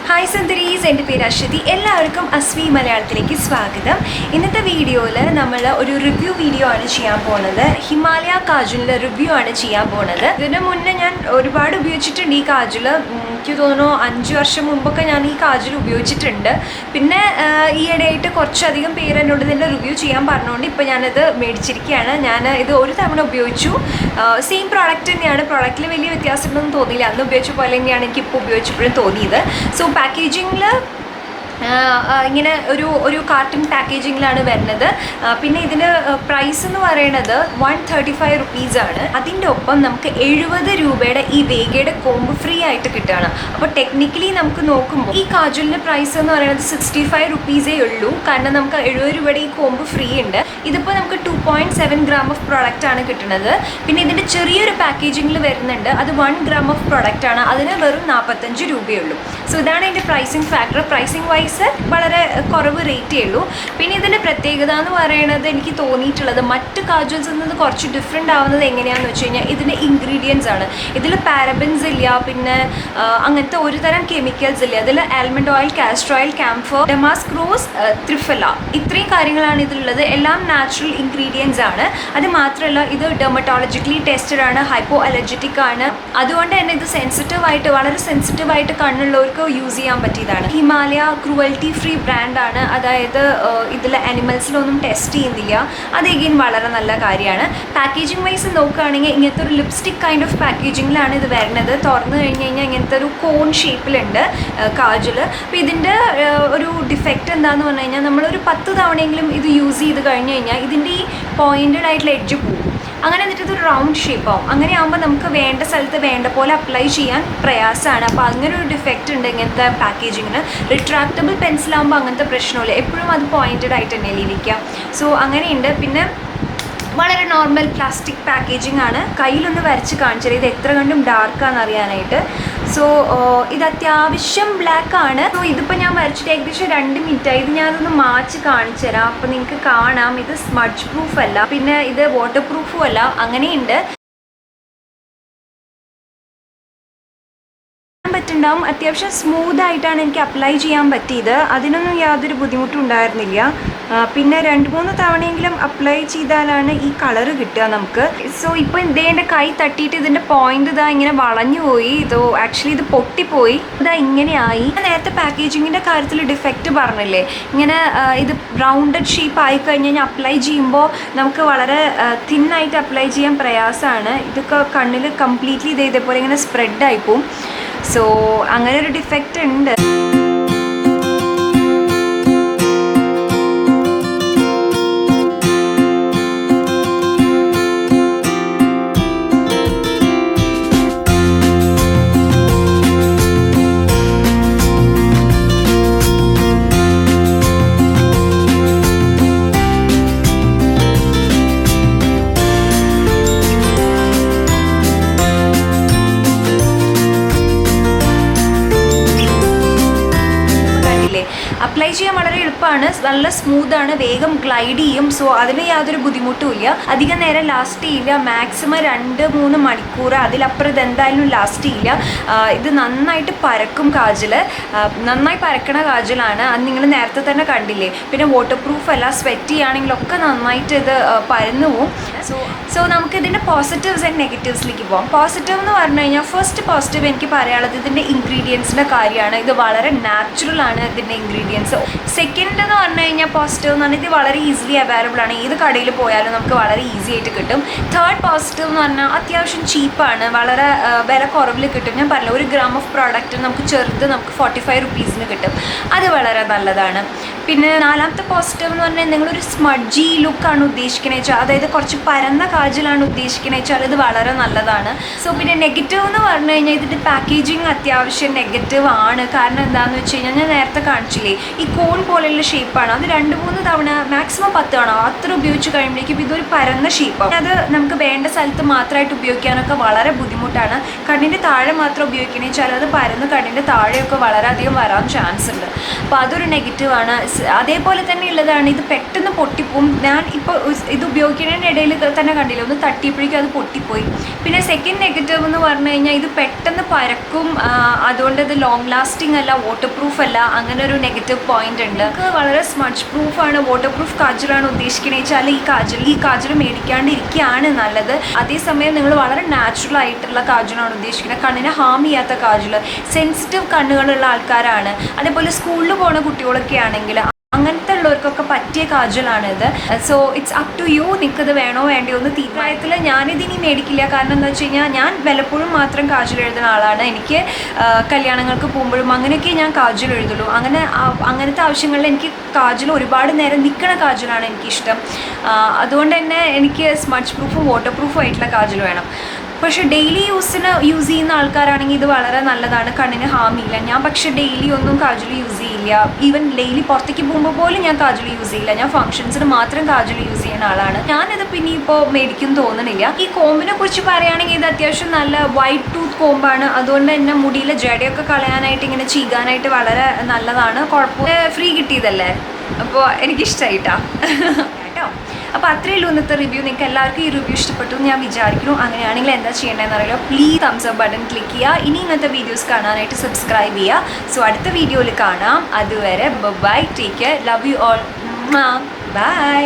Hi Sundaries, എൻ്റെ പേര് അശ്വതി. എല്ലാവർക്കും അസ്വി മലയാളത്തിലേക്ക് സ്വാഗതം. ഇന്നത്തെ വീഡിയോയിൽ നമ്മൾ ഒരു റിവ്യൂ വീഡിയോ ആണ് ചെയ്യാൻ പോകുന്നത്. ഹിമാലയ കാജലിൻ്റെ റിവ്യൂ ആണ് ചെയ്യാൻ പോകുന്നത്. ഇതിന് മുന്നേ ഞാൻ ഒരുപാട് ഉപയോഗിച്ചിട്ടുണ്ട് ഈ കാജൽ. എനിക്ക് തോന്നുന്നു 5 വർഷം മുമ്പൊക്കെ ഞാൻ ഈ കാജൽ ഉപയോഗിച്ചിട്ടുണ്ട്. പിന്നെ ഈയിടെയായിട്ട് കുറച്ചധികം പേര് എന്നോട് ഇതിൻ്റെ റിവ്യൂ ചെയ്യാൻ പറഞ്ഞുകൊണ്ട് ഇപ്പോൾ ഞാനത് മേടിച്ചിരിക്കുകയാണ്. ഞാൻ ഇത് ഒരു തവണ ഉപയോഗിച്ചു. സെയിം പ്രോഡക്റ്റ് തന്നെയാണ്. പ്രോഡക്റ്റിൽ വലിയ വ്യത്യാസമൊന്നും തോന്നിയില്ല. അന്ന് ഉപയോഗിച്ച പോലെ തന്നെയാണ് എനിക്കിപ്പോൾ ഉപയോഗിച്ചപ്പോഴും തോന്നിയത്. സോ പാക്കേജിങ്ങിൽ ഇങ്ങനെ ഒരു കാർട്ടൺ പാക്കേജിങ്ങിലാണ് വരുന്നത്. പിന്നെ ഇതിൻ്റെ പ്രൈസ് എന്ന് പറയുന്നത് 135 റുപ്പീസാണ്. അതിൻ്റെ ഒപ്പം നമുക്ക് 70 രൂപയുടെ ഈ വേഗയുടെ കോമ്പ് ഫ്രീ ആയിട്ട് കിട്ടുകയാണ്. അപ്പോൾ ടെക്നിക്കലി നമുക്ക് നോക്കുമ്പോൾ ഈ കാജലിൻ്റെ പ്രൈസ് എന്ന് പറയുന്നത് 65 റുപ്പീസേ ഉള്ളൂ. കാരണം നമുക്ക് 70 രൂപയുടെ ഈ കോമ്പ് ഫ്രീ ഉണ്ട്. ഇതിപ്പോൾ നമുക്ക് 2.7 ഗ്രാം ഓഫ് പ്രോഡക്റ്റാണ് കിട്ടുന്നത്. പിന്നെ ഇതിൻ്റെ ചെറിയൊരു പാക്കേജിങ്ങിൽ വരുന്നുണ്ട്. അത് 1 ഗ്രാം ഓഫ് പ്രോഡക്റ്റാണ്. അതിന് വെറും 45 രൂപയുള്ളൂ. സോ ഇതാണ് ഇതിൻ്റെ പ്രൈസിങ് ഫാക്ടർ. പ്രൈസിങ് വൈസ് വളരെ കുറവ് റേറ്റേ ഉള്ളൂ. പിന്നെ ഇതിൻ്റെ പ്രത്യേകത എന്ന് പറയുന്നത് എനിക്ക് തോന്നിയിട്ടുള്ളത് മറ്റ് കാജൽസിൽ നിന്ന് കുറച്ച് ഡിഫറെൻ്റ് ആവുന്നത് എങ്ങനെയാണെന്ന് വെച്ച് കഴിഞ്ഞാൽ ഇതിൻ്റെ ഇൻഗ്രീഡിയൻസ് ആണ്. ഇതിൽ പാരബൻസ് ഇല്ല, പിന്നെ അങ്ങനത്തെ ഒരു തരം കെമിക്കൽസ് ഇല്ല. ഇതിൽ almond oil, castor oil, camphor, damask rose, triphala, ഇത്രയും കാര്യങ്ങളാണ് ഇതിലുള്ളത്. എല്ലാം നാച്ചുറൽ ഇൻഗ്രീഡിയൻസ് ആണ്. അത് മാത്രമല്ല ഇത് ഡെർമറ്റോളജിക്കലി ടെസ്റ്റഡ് ആണ്, ഹൈപ്പോ അലർജറ്റിക് ആണ്. അതുകൊണ്ട് തന്നെ ഇത് സെൻസിറ്റീവായിട്ട്, വളരെ സെൻസിറ്റീവായിട്ട് കണ്ണുള്ളവർക്ക് യൂസ് ചെയ്യാൻ പറ്റിയതാണ്. ഹിമാലയ ക്രൂവൽറ്റി ഫ്രീ ബ്രാൻഡാണ്. അതായത് ഇതിൽ അനിമൽസിലൊന്നും ടെസ്റ്റ് ചെയ്യുന്നില്ല. അത് എഗെയിൻ വളരെ നല്ല കാര്യമാണ്. പാക്കേജിങ് വൈസ് നോക്കുകയാണെങ്കിൽ ഇങ്ങനത്തെ ഒരു ലിപ്സ്റ്റിക് കൈൻഡ് ഓഫ് പാക്കേജിങ്ങിലാണ് ഇത് വരുന്നത്. തുറന്നു കഴിഞ്ഞ് കഴിഞ്ഞാൽ ഇങ്ങനത്തെ ഒരു കോൺ ഷേപ്പിലുണ്ട് കാജൽ. അപ്പോൾ ഇതിൻ്റെ ഒരു ഡിഫക്റ്റ് എന്താണെന്ന് പറഞ്ഞു കഴിഞ്ഞാൽ നമ്മളൊരു 10 തവണയെങ്കിലും ഇത് യൂസ് ചെയ്ത് കഴിഞ്ഞ് കഴിഞ്ഞാൽ ഇതിൻ്റെ ഈ പോയിൻറ്റഡ് ആയിട്ടുള്ള എഡ്ജ് പോകും. അങ്ങനെ എന്നിട്ട് ഇതൊരു റൗണ്ട് ഷേപ്പ് ആവും. അങ്ങനെ ആകുമ്പോൾ നമുക്ക് വേണ്ട സ്ഥലത്ത് വേണ്ട പോലെ അപ്ലൈ ചെയ്യാൻ പ്രയാസമാണ്. അപ്പോൾ അങ്ങനെ ഒരു ഡിഫക്റ്റ് ഉണ്ട് ഇങ്ങനത്തെ പാക്കേജിങ്ങിന്. റിട്രാക്റ്റബിൾ പെൻസിലാകുമ്പോൾ അങ്ങനത്തെ പ്രശ്നമില്ല. എപ്പോഴും അത് പോയിൻറ്റഡ് ആയിട്ട് തന്നെ ഇരിക്കാം. സോ അങ്ങനെയുണ്ട്. പിന്നെ വളരെ നോർമൽ പ്ലാസ്റ്റിക് പാക്കേജിംഗ് ആണ്. കയ്യിലൊന്ന് വരച്ച് കാണിച്ചാൽ ഇത് എത്ര കണ്ടും ഡാർക്കാണെന്ന് അറിയാനായിട്ട്. സോ ഇത് അത്യാവശ്യം ബ്ലാക്ക് ആണ്. സോ ഇതിപ്പോൾ ഞാൻ വരച്ചിട്ട് ഏകദേശം 2 മിനിറ്റായി. ഇത് ഞാനതൊന്ന് മാച്ച് കാണിച്ചു തരാം. അപ്പോൾ നിങ്ങൾക്ക് കാണാം ഇത് സ്മഡ്ജ് പ്രൂഫ് അല്ല, പിന്നെ ഇത് വാട്ടർ പ്രൂഫും അല്ല. അങ്ങനെയുണ്ട്. പറ്റുണ്ടാവും. അത്യാവശ്യം സ്മൂത്തായിട്ടാണ് എനിക്ക് അപ്ലൈ ചെയ്യാൻ പറ്റിയത്. അതിനൊന്നും യാതൊരു ബുദ്ധിമുട്ടും ഉണ്ടായിരുന്നില്ല. പിന്നെ 2-3 തവണയെങ്കിലും അപ്ലൈ ചെയ്താലാണ് ഈ കളറ് കിട്ടുക നമുക്ക്. സോ ഇപ്പോൾ ഇതേൻ്റെ കൈ തട്ടിയിട്ട് ഇതിൻ്റെ പോയിന്റ് ഇതാ ഇങ്ങനെ വളഞ്ഞു പോയി. ഇതോ ആക്ച്വലി ഇത് പൊട്ടിപ്പോയി. ഇതാ ഇങ്ങനെയായി. നേരത്തെ പാക്കേജിങ്ങിൻ്റെ കാര്യത്തിൽ ഡിഫക്റ്റ് പറഞ്ഞില്ലേ, ഇങ്ങനെ ഇത് റൗണ്ടഡ് ഷേപ്പ് ആയി കഴിഞ്ഞ് കഴിഞ്ഞാൽ അപ്ലൈ ചെയ്യുമ്പോൾ നമുക്ക് വളരെ തിന്നായിട്ട് അപ്ലൈ ചെയ്യാൻ പ്രയാസമാണ്. ഇതൊക്കെ കണ്ണിൽ കംപ്ലീറ്റ്ലി ഇതേപോലെ ഇങ്ങനെ സ്പ്രെഡായി പോവും. സോ അങ്ങനെ ഒരു ഡിഫക്റ്റ് ഉണ്ട്. അപ്ലൈ ചെയ്യാൻ വളരെ എളുപ്പമാണ്, നല്ല സ്മൂത്താണ്, വേഗം ഗ്ലൈഡ് ചെയ്യും. സോ അതിന് യാതൊരു ബുദ്ധിമുട്ടും ഇല്ല. അധികം നേരം ലാസ്റ്റ് ചെയ്യില്ല. മാക്സിമം 2-3 മണിക്കൂർ, അതിലപ്പുറം ഇതെന്തായാലും ലാസ്റ്റ് ചെയ്യില്ല. ഇത് നന്നായിട്ട് പരക്കും കാജൽ. നന്നായി പരക്കണ കാജലാണ്. അത് നിങ്ങൾ നേരത്തെ തന്നെ കണ്ടില്ലേ. പിന്നെ വാട്ടർ പ്രൂഫ് അല്ല, സ്വെറ്റ് ചെയ്യുകയാണെങ്കിലൊക്കെ നന്നായിട്ട് ഇത് പരന്നു പോവും. സോ നമുക്ക് ഇതിൻ്റെ പോസിറ്റീവ്സ് ആൻഡ് നെഗറ്റീവ്സിലേക്ക് പോകാം. പോസിറ്റീവ് എന്ന് പറഞ്ഞു കഴിഞ്ഞാൽ ഫസ്റ്റ് പോസിറ്റീവ് എനിക്ക് പറയാനുള്ളത് ഇതിൻ്റെ ഇൻഗ്രീഡിയൻസിൻ്റെ കാര്യമാണ്. ഇത് വളരെ നാച്ചുറൽ ആണ് ഇതിൻ്റെ ഇൻഗ്രീഡിയൻസ്. സെക്കൻഡ് എന്ന് പറഞ്ഞു കഴിഞ്ഞാൽ പോസിറ്റീവ് എന്ന് പറഞ്ഞാൽ ഇത് വളരെ ഈസിലി അവൈലബിൾ ആണ്. ഏത് കടയിൽ പോയാലും നമുക്ക് വളരെ ഈസി ആയിട്ട് കിട്ടും. തേർഡ് പോസിറ്റീവ് എന്ന് പറഞ്ഞാൽ അത്യാവശ്യം ചീപ്പാണ്, വളരെ വില കുറവിൽ കിട്ടും. ഞാൻ പറഞ്ഞില്ല, 1 ഗ്രാം ഓഫ് പ്രോഡക്റ്റ് നമുക്ക് ചെറുത് നമുക്ക് 45 റുപ്പീസിന് കിട്ടും. അത് വളരെ നല്ലതാണ്. പിന്നെ 4ാമത്തെ പോസിറ്റീവ് എന്ന് പറഞ്ഞാൽ നിങ്ങളൊരു സ്മഡ്ജി ലുക്കാണ് ഉദ്ദേശിക്കുന്നത് വെച്ചാൽ, അതായത് കുറച്ച് പരന്ന കാജലാണ് ഉദ്ദേശിക്കുന്നത് വെച്ചാൽ ഇത് വളരെ നല്ലതാണ്. സോ പിന്നെ നെഗറ്റീവ് എന്ന് പറഞ്ഞു കഴിഞ്ഞാൽ ഇതിൻ്റെ പാക്കേജിങ് അത്യാവശ്യം നെഗറ്റീവ് ആണ്. കാരണം എന്താണെന്ന് വെച്ച് കഴിഞ്ഞാൽ ഞാൻ നേരത്തെ കാണിച്ചില്ലേ, ഈ കോൺ പോലെയുള്ള ഷേപ്പാണ്. അത് 2-3 തവണ, മാക്സിമം 10 തവണ അത്ര ഉപയോഗിച്ച് കഴിയുമ്പോഴേക്കും ഇതൊരു പരന്ന ഷേപ്പാണ്. അത് നമുക്ക് വേണ്ട സ്ഥലത്ത് മാത്രമായിട്ട് ഉപയോഗിക്കാനൊക്കെ വളരെ ബുദ്ധിമുട്ടാണ്. കണ്ണിൻ്റെ താഴെ മാത്രം ഉപയോഗിക്കണമെന്ന് വെച്ചാൽ അത് പരന്ന് കണ്ണിൻ്റെ താഴെയൊക്കെ വളരെയധികം വരാൻ ചാൻസ് ഉണ്ട്. അപ്പോൾ അതൊരു നെഗറ്റീവാണ്. അതേപോലെ തന്നെ ഉള്ളതാണ്. ഇത് പെട്ടെന്ന് പൊട്ടിപ്പോവും. ഞാൻ ഇപ്പോൾ ഇത് ഉപയോഗിക്കുന്നതിൻ്റെ ഇടയിൽ തന്നെ കണ്ടില്ല, ഒന്ന് തട്ടിയപ്പോഴേക്കും അത് പൊട്ടിപ്പോയി. പിന്നെ സെക്കൻഡ് നെഗറ്റീവ് എന്ന് പറഞ്ഞു കഴിഞ്ഞാൽ ഇത് പെട്ടെന്ന് പരക്കും. അതുകൊണ്ട് ഇത് ലോങ് ലാസ്റ്റിംഗ് അല്ല, വാട്ടർ പ്രൂഫ് അല്ല. അങ്ങനെ ഒരു നെഗറ്റീവ് പോയിന്റ് ഉണ്ട്. നിങ്ങൾക്ക് വളരെ സ്മഡ്ജ് പ്രൂഫാണ്, വാട്ടർ പ്രൂഫ് കാജലാണ് ഉദ്ദേശിക്കുന്നത് വെച്ചാൽ ഈ കാജൽ മേടിക്കാണ്ടിരിക്കുകയാണ് നല്ലത്. അതേസമയം നിങ്ങൾ വളരെ നാച്ചുറൽ ആയിട്ടുള്ള കാജലാണ് ഉദ്ദേശിക്കുന്നത്, കണ്ണിനെ ഹാം ചെയ്യാത്ത കാജൽ. സെൻസിറ്റീവ് കണ്ണുകളുള്ള ആൾക്കാരാണ്, അതേപോലെ സ്കൂളിൽ പോകുന്ന കുട്ടികളൊക്കെ ആണെങ്കിൽ അങ്ങനത്തെ ഉള്ളവർക്കൊക്കെ പറ്റിയ കാജലാണിത്. So it's up to you, നിൽക്കത് വേണോ വേണ്ടയോ എന്ന് തീരുമാനത്തിൽ. ഞാനിതിനി മേടിക്കില്ല. കാരണം എന്താ വെച്ച് കഴിഞ്ഞാൽ ഞാൻ വല്ലപ്പോഴും മാത്രം കാജൽ എഴുതുന്ന ആളാണ്. എനിക്ക് കല്യാണങ്ങൾക്ക് പോകുമ്പോഴും അങ്ങനെയൊക്കെ ഞാൻ കാജൽ എഴുതുള്ളൂ. അങ്ങനത്തെ ആവശ്യങ്ങളിൽ എനിക്ക് കാജൽ ഒരുപാട് നേരം നിൽക്കണ കാജലാണ് എനിക്കിഷ്ടം. അതുകൊണ്ട് തന്നെ എനിക്ക് സ്മഡ്ജ് പ്രൂഫും വാട്ടർ പ്രൂഫും ആയിട്ടുള്ള കാജൽ വേണം. പക്ഷേ ഡെയിലി യൂസ് ചെയ്യുന്ന ആൾക്കാരാണെങ്കിൽ ഇത് വളരെ നല്ലതാണ്, കണ്ണിന് ഹാം ചെയ്യില്ല. ഞാൻ പക്ഷേ ഡെയിലി ഒന്നും കാജൽ യൂസ് ചെയ്യില്ല. ഈവൻ ഡെയിലി പുറത്തേക്ക് പോകുമ്പോൾ പോലും ഞാൻ കാജൽ യൂസ് ചെയ്യില്ല. ഞാൻ ഫംഗ്ഷൻസിന് മാത്രം കാജൽ യൂസ് ചെയ്യുന്ന ആളാണ്. ഞാനിത് പിന്നെ ഇപ്പോൾ മേടിക്കും തോന്നണില്ല. ഈ കോമ്പിനെ കുറിച്ച് പറയുകയാണെങ്കിൽ ഇത് അത്യാവശ്യം നല്ല വൈറ്റ് ടൂത്ത് കോമ്പാണ്. അതുകൊണ്ട് തന്നെ മുടിയിലെ ജടയൊക്കെ കളയാനായിട്ട്, ഇങ്ങനെ ചീകാനായിട്ട് വളരെ നല്ലതാണ്. കുഴപ്പമില്ല, ഫ്രീ കിട്ടിയതല്ലേ, അപ്പോൾ എനിക്കിഷ്ടമായിട്ടാ കേട്ടോ. അപ്പോൾ അത്രയേ ഉള്ളൂ ഇന്നത്തെ റിവ്യൂ. നിങ്ങൾക്ക് എല്ലാവർക്കും ഈ റിവ്യൂ ഇഷ്ടപ്പെട്ടു എന്ന് ഞാൻ വിചാരിക്കുന്നു. അങ്ങനെയാണെങ്കിൽ എന്താ ചെയ്യേണ്ടതെന്ന് അറിയില്ല, please thumbs up button click ചെയ്യുക. ഇനി ഇങ്ങനത്തെ വീഡിയോസ് കാണാനായിട്ട് സബ്സ്ക്രൈബ് ചെയ്യുക. സോ അടുത്ത വീഡിയോയിൽ കാണാം. അതുവരെ bye, take care, love you all, by.